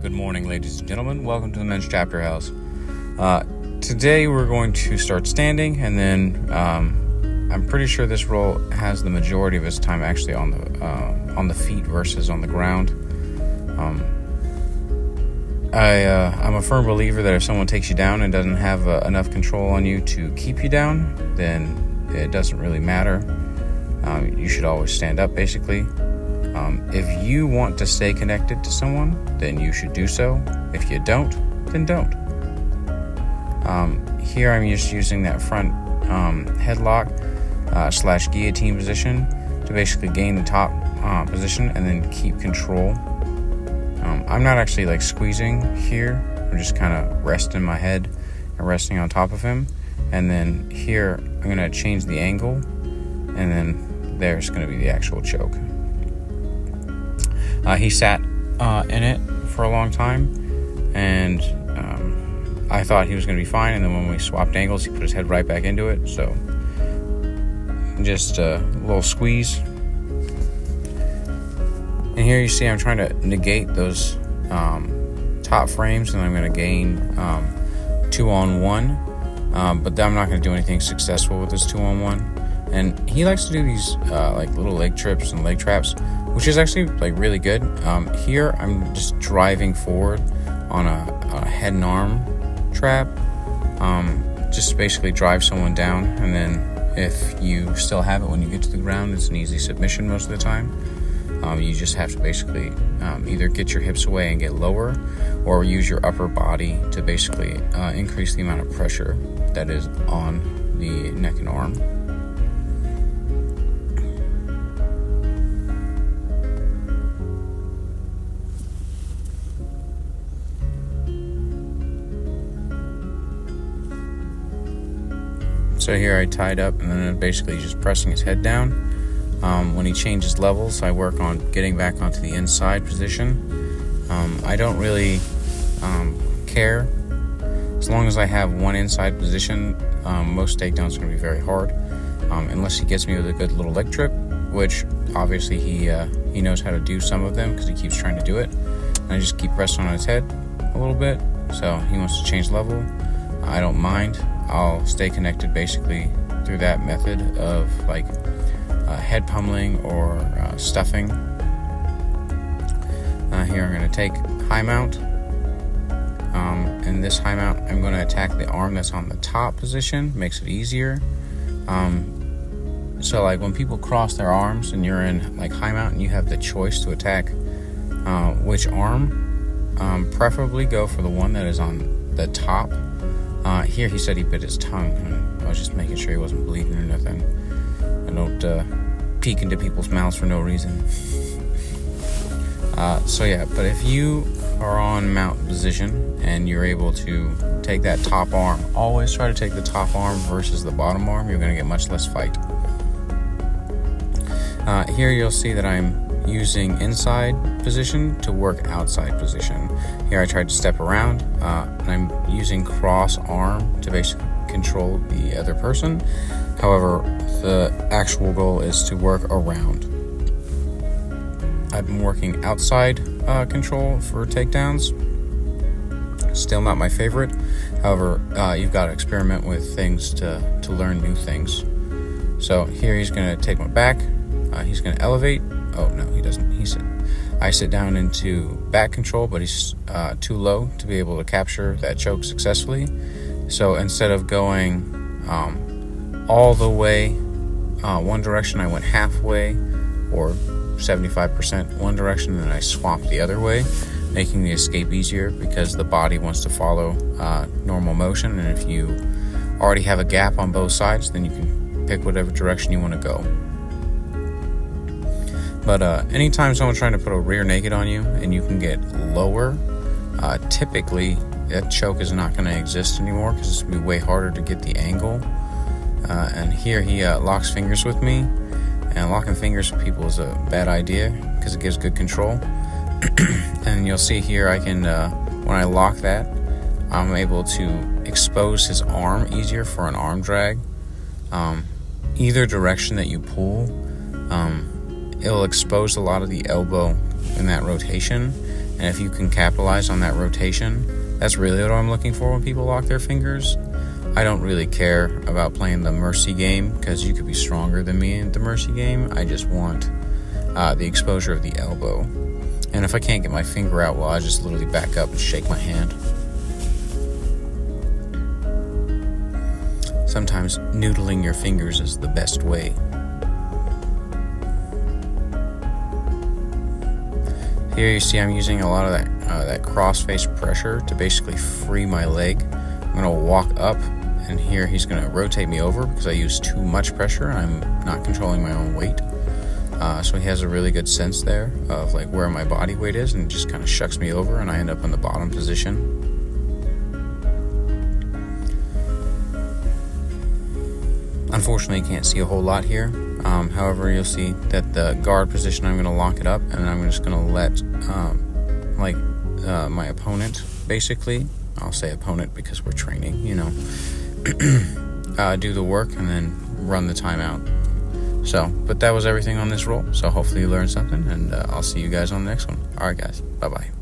Good morning, ladies and gentlemen. Welcome to the Men's Chapter House. Today we're going to start standing, and then I'm pretty sure this roll has the majority of its time actually on the feet versus on the ground. I'm a firm believer that if someone takes you down and doesn't have enough control on you to keep you down, then it doesn't really matter. You should always stand up, basically. If you want to stay connected to someone, then you should do so. If you don't, then don't. Here I'm just using that front headlock / guillotine position to basically gain the top position and then keep control. I'm not actually like squeezing here. I'm just kind of resting my head and resting on top of him. And then here I'm going to change the angle, and then there's going to be the actual choke. He sat in it for a long time, and I thought he was going to be fine, and then when we swapped angles, he put his head right back into it. So just a little squeeze. And here you see I'm trying to negate those top frames, and I'm going to gain 2-on-1, but I'm not going to do anything successful with this 2-on-1. And he likes to do these like little leg trips and leg traps, which is actually like really good. Here I'm just driving forward on a head and arm trap, just basically drive someone down, and then if you still have it when you get to the ground, it's an easy submission most of the time. You just have to basically either get your hips away and get lower, or use your upper body to basically increase the amount of pressure that is on the neck and arm. So here I tied up, and then basically just pressing his head down. When he changes levels, I work on getting back onto the inside position. I don't really care. As long as I have one inside position, most takedowns are going to be very hard. Unless he gets me with a good little leg trip, which obviously he knows how to do some of them because he keeps trying to do it. And I just keep pressing on his head a little bit. So he wants to change level. I don't mind. I'll stay connected basically through that method of like head pummeling or stuffing. Here I'm going to take high mount. In this high mount, I'm going to attack the arm that's on the top position. Makes it easier. So like when people cross their arms and you're in like high mount and you have the choice to attack which arm, preferably go for the one that is on the top. Here he said he bit his tongue, and I was just making sure he wasn't bleeding or nothing. I don't peek into people's mouths for no reason. So yeah, but if you are on mount position and you're able to take that top arm, always try to take the top arm versus the bottom arm. You're going to get much less fight. Here you'll see that I'm using inside position to work outside position. Here I tried to step around, and I'm using cross arm to basically control the other person. However, the actual goal is to work around. I've been working outside control for takedowns. Still not my favorite. However, you've got to experiment with things to learn new things. So here he's going to take my back. He's going to elevate. Oh, no, he doesn't. I sit down into back control, but he's too low to be able to capture that choke successfully. So instead of going all the way one direction, I went halfway or 75% one direction, and then I swapped the other way, making the escape easier because the body wants to follow normal motion. And if you already have a gap on both sides, then you can pick whatever direction you want to go. But anytime someone's trying to put a rear naked on you and you can get lower, typically that choke is not going to exist anymore because it's going to be way harder to get the angle. And here he locks fingers with me, and locking fingers with people is a bad idea because it gives good control. And you'll see here I can, when I lock that, I'm able to expose his arm easier for an arm drag. Either direction that you pull, it'll expose a lot of the elbow in that rotation, And if you can capitalize on that rotation, that's really what I'm looking for when people lock their fingers. I don't really care about playing the mercy game because you could be stronger than me in the mercy game. I just want the exposure of the elbow. And if I can't get my finger out, well, I just literally back up and shake my hand. Sometimes noodling your fingers is the best way. Here you see I'm using a lot of that cross-face pressure to basically free my leg. I'm going to walk up, and here he's going to rotate me over because I use too much pressure. I'm not controlling my own weight. So he has a really good sense there of like where my body weight is, and just kind of shucks me over, and I end up in the bottom position. Unfortunately, you can't see a whole lot here. However, you'll see that the guard position, I'm going to lock it up, and then I'm just going to let my opponent, basically, I'll say opponent because we're training, do the work and then run the timeout. So, but that was everything on this roll. So hopefully you learned something, and I'll see you guys on the next one. All right, guys. Bye-bye.